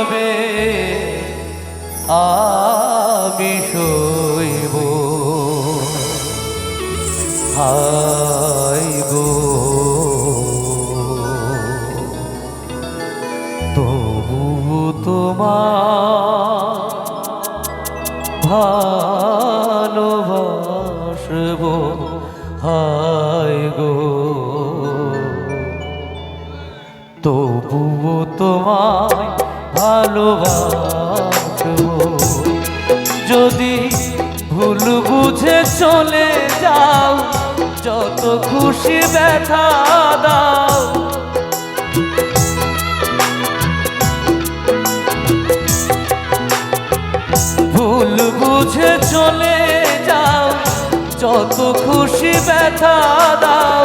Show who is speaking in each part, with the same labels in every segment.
Speaker 1: নীরবে আমি সইব। হায় গো তবু তোমার ভালোবাসব। হায় গো তবুও তোমায় ভালোবাসব। যদি ভুল বুঝে চলে যাও, যত খুশি ব্যথা দাও, ভুল বুঝে চলে যাও, যত খুশি ব্যথা দাও,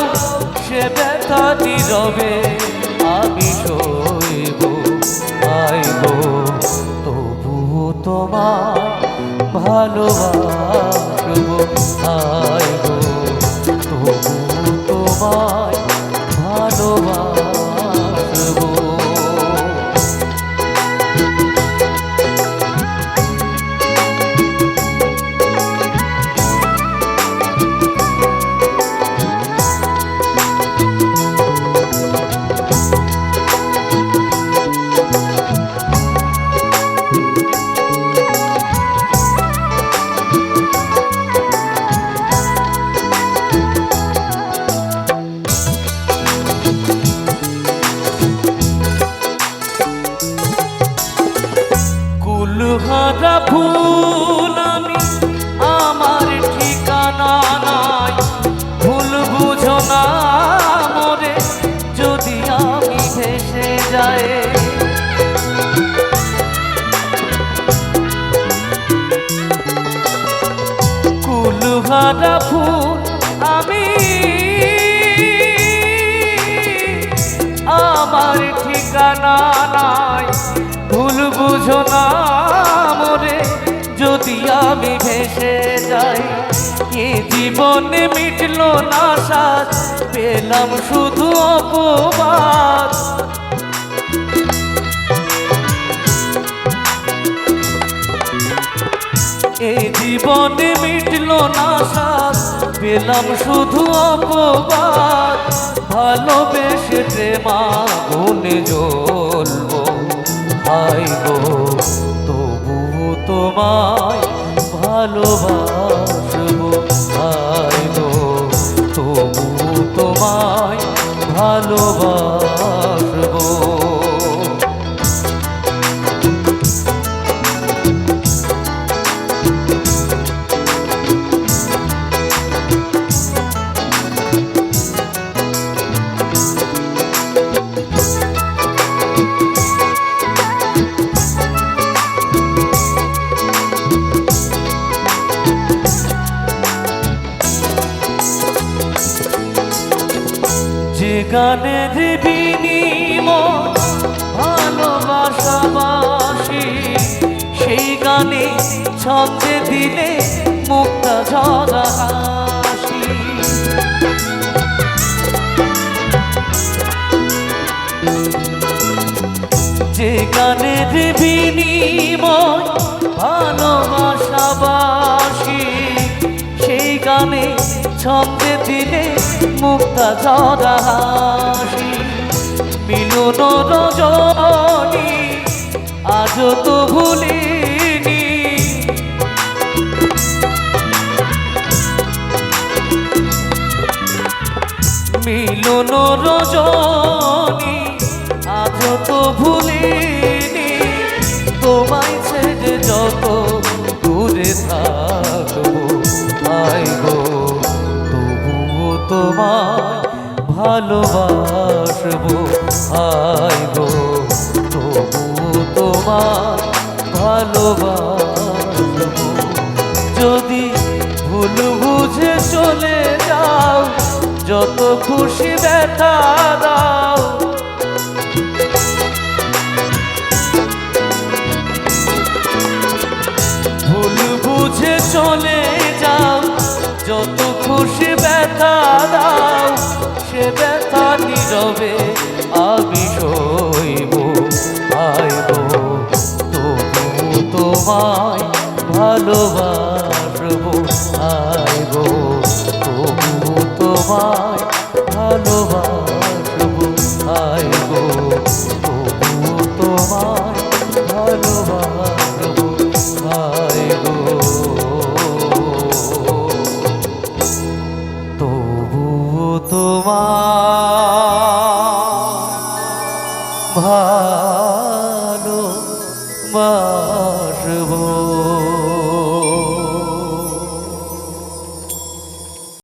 Speaker 1: সে ব্যথা নীরবে আমি সইব। হায় গো তবুও তোমার ভালোবাসব। হায় গো তবুও তোমায় ভালোবাসব। কুলহারা ফুল আমি, আমার ঠিকানা নাই। ভুল বুঝো না মোরে যদি আমি ভেসে যাই। কুলহারা ফুল আমি, আমার ঠিকানা নাই। ভুল বুঝো না মোরে যদি আমি ভেসে যাই। এ জীবনে মিটলো না সাথ, পেলাম শুধু অপবাদ। এ জীবনে মিটলো না সাথ, পেলাম শুধু অপবাদ। ভালোবেসে প্রেমাগুনে জ্বলবো। হায় গো তবুও তোমায় ভালোবাসব। হায় গো তবুও তোমায় ভালোবাসব। যে গানের বিনিময় ভালোবাসাবাসি, সেই গানে ছন্দে দিলে মুক্তা ঝরা হাসি। যে গানের বিনিময় ভালোবাসাবাসি, সেই গানে ছন্দে দিলে মুক্তা ঝরা হাসি। মিলন রজনী আজও তো ভুলিনি। মিলন রজনী আজও তো ভুলিনি। তোমায় ছেড়ে যত দূরে থাকবো। হায় গো তবুও তোমায় ভালোবাসব। হায় গো তবুও তোমায় ভালোবাসব। যদি ভুল বুঝে চলে যাও, যত খুশি ব্যথা দাও, ভুল বুঝে চলে যাও, যত খুশি ব্যথা দাও, সে ব্যথা নীরবে আমি সইব। হায় গো তোমায় ভালোবাসবো আয় গো, তবু তোমায় ভালোবাসবো আয় গো, তবু তোমায় ভালোবাসবো আয় গো, তবু তোমায় ভালোবাসবো।